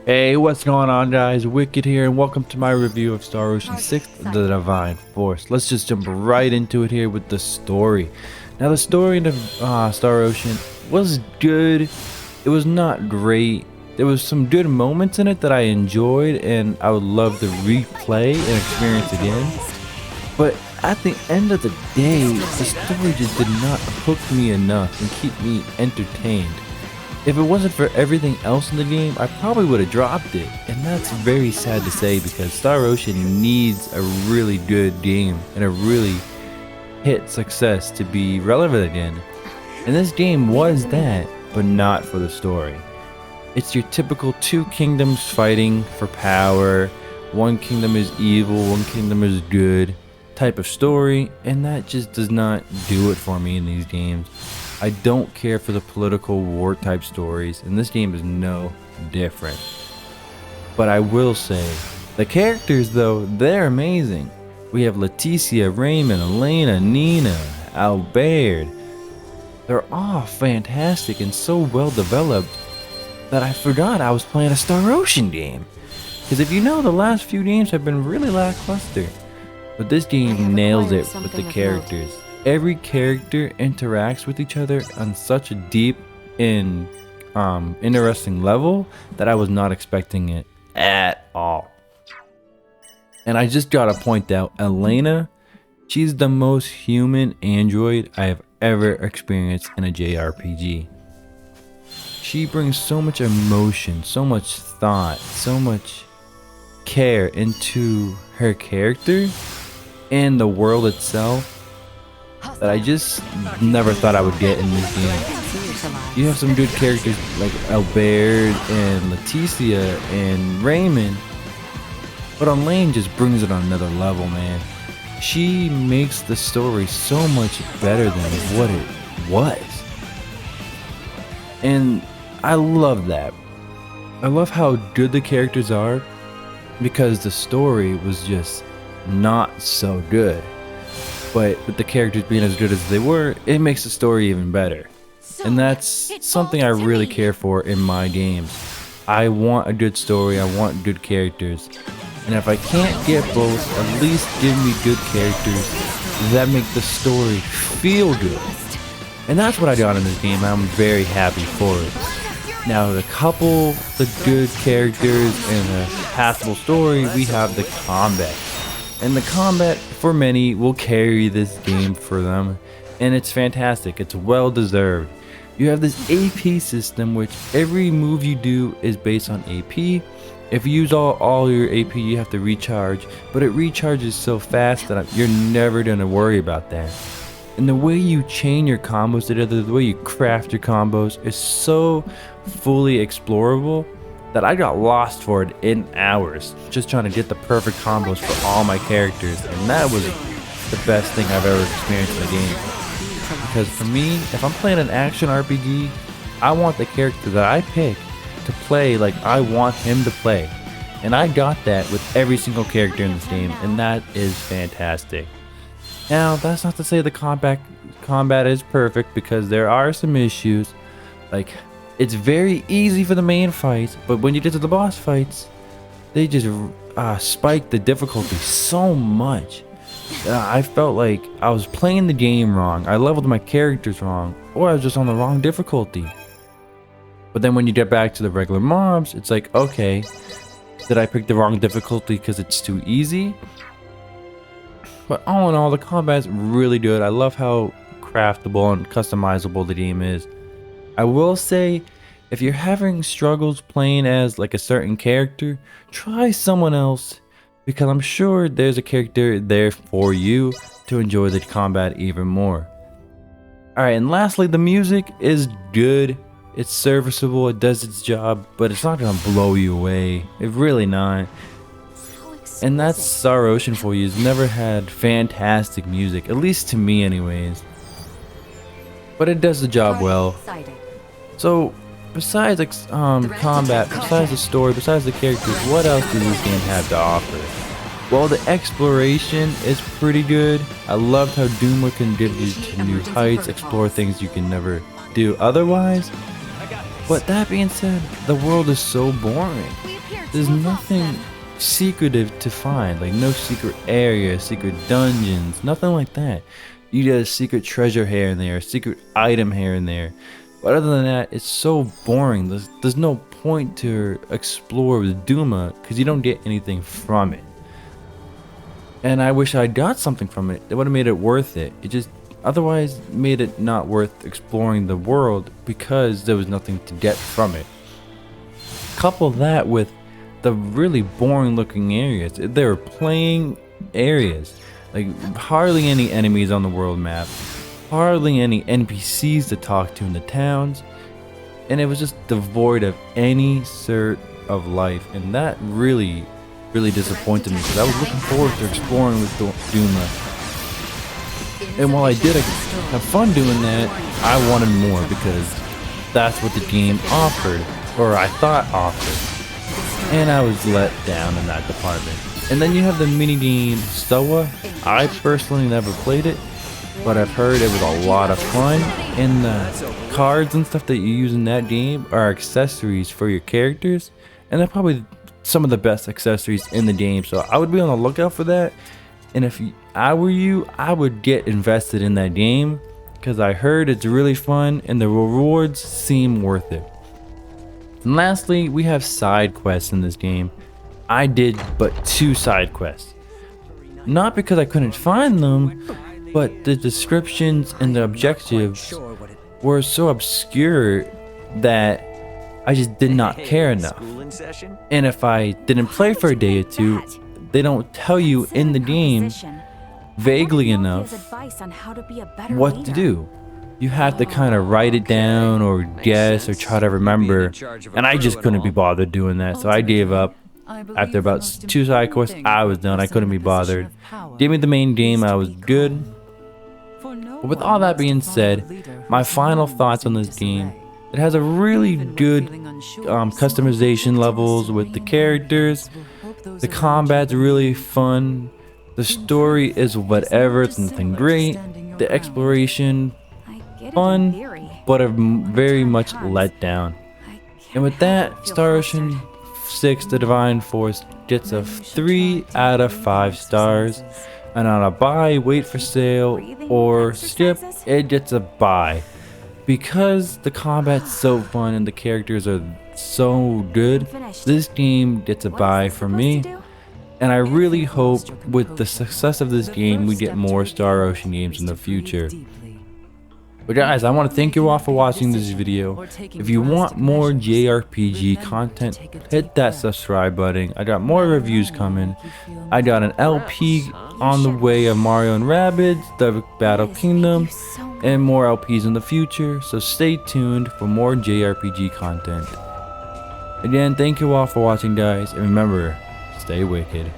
Hey, what's going on, guys? Wicked here, and welcome to my review of Star Ocean 6: The Divine Force. Let's just jump right into it here with the story. Now, the story of Star Ocean was good. It was not great. There was some good moments in it that I enjoyed, and I would love to replay and experience again. But at the end of the day, the story just did not hook me enough and keep me entertained. If it wasn't for everything else in the game, I probably would have dropped it, and that's very sad to say because Star Ocean needs a really good game and a really hit success to be relevant again. And this game was that, but not for the story. It's your typical two kingdoms fighting for power, one kingdom is evil, one kingdom is good type of story, and that just does not do it for me in these games. I don't care for the political war type stories, and this game is no different. But I will say, the characters though, they're amazing. We have Leticia, Raymond, Elena, Nina, Albert. They're all fantastic and so well developed that I forgot I was playing a Star Ocean game. Because if you know, the last few games have been really lackluster. But this game nails it with the characters. Every character interacts with each other on such a deep and interesting level that I was not expecting it at all. And I just gotta point out, Elena, she's the most human android I have ever experienced in a JRPG. She brings so much emotion, so much thought, so much care into her character and the world itself that I just never thought I would get in this game. You have some good characters like Albert and Leticia and Raymond, but Elaine just brings it on another level, man. She makes the story so much better than what it was. And I love that. I love how good the characters are because the story was just not so good. But with the characters being as good as they were, it makes the story even better. And that's something I really care for in my games. I want a good story, I want good characters. And if I can't get both, at least give me good characters that make the story feel good. And that's what I got in this game, and I'm very happy for it. Now, to couple the good characters and a passable story, we have the combat. And the combat, for many, will carry this game for them. And it's fantastic. It's well deserved. You have this AP system, which every move you do is based on AP. If you use all your AP, you have to recharge. But it recharges so fast that you're never going to worry about that. And the way you chain your combos together, the way you craft your combos is so fully explorable that I got lost for it in hours, just trying to get the perfect combos for all my characters, and that was the best thing I've ever experienced in a game. Because for me, if I'm playing an action RPG, I want the character that I pick to play like I want him to play. And I got that with every single character in this game, and that is fantastic. Now, that's not to say the combat is perfect, because there are some issues, like it's very easy for the main fights, but when you get to the boss fights, they just spike the difficulty so much that I felt like I was playing the game wrong, I leveled my characters wrong, or I was just on the wrong difficulty. But then when you get back to the regular mobs, it's like, okay, did I pick the wrong difficulty because it's too easy? But all in all, the combat's really good. I love how craftable and customizable the game is. I will say, if you're having struggles playing as like a certain character, try someone else, because I'm sure there's a character there for you to enjoy the combat even more. Alright, and lastly, the music is good. It's serviceable, it does its job, but it's not gonna blow you away. It's really not. And that's Star Ocean for you. It's never had fantastic music, at least to me anyways. But it does the job well. So, besides combat, besides the story, besides the characters, what else does this game have to offer? Well, the exploration is pretty good. I loved how Doom can give you to new heights, explore things you can never do otherwise. But that being said, the world is so boring. there's nothing secretive to find, like no secret area, secret dungeons, nothing like that. You get a secret treasure here and there, a secret item here and there. But other than that, it's so boring. There's no point to explore with Duma because you don't get anything from it. And I wish I got something from it. It would have made it worth it. It just otherwise made it not worth exploring the world because there was nothing to get from it. Couple that with the really boring looking areas. They were plain areas. Like hardly any enemies on the world map. Hardly any NPCs to talk to in the towns. And it was just devoid of any sort of life. And that really disappointed me because I was looking forward to exploring with Duma. And while I did have fun doing that, I wanted more because that's what the game offered, or I thought offered. And I was let down in that department. And then you have the minigame Stoa. I personally never played it, but I've heard it was a lot of fun. And the cards and stuff that you use in that game are accessories for your characters, and they're probably some of the best accessories in the game. So I would be on the lookout for that. And if I were you, I would get invested in that game because I heard it's really fun and the rewards seem worth it. And lastly, we have side quests in this game. I did but 2 side quests. Not because I couldn't find them, but the descriptions and the objectives were so obscure that I just did not care enough. And if I didn't play for a day or two, they don't tell you in the game vaguely enough what to do. You have to kind of write it down or guess or try to remember, and I just couldn't be bothered doing that, so I gave up. After about 2 side quests, I was done. I couldn't be bothered. Gave me the main game, I was good. But with all that being said, my final thoughts on this game: it has a really good customization levels with the characters. The combat's really fun. The story is whatever, it's nothing great. The exploration, fun, but very much let down. And with that, Star Ocean 6 The Divine Force gets a 3 out of 5 stars. And on a buy, wait for sale, or skip, it gets a buy. Because the combat's so fun and the characters are so good, this game gets a buy from me. And I really hope with the success of this game we get more Star Ocean games in the future. But guys, I want to thank you all for watching this video. If you want more JRPG content, hit that subscribe button. I got more reviews coming. I got an LP on the way of Mario and Rabbids, the Battle Kingdom, and more LPs in the future. So stay tuned for more JRPG content. Again, thank you all for watching, guys, and remember, stay wicked.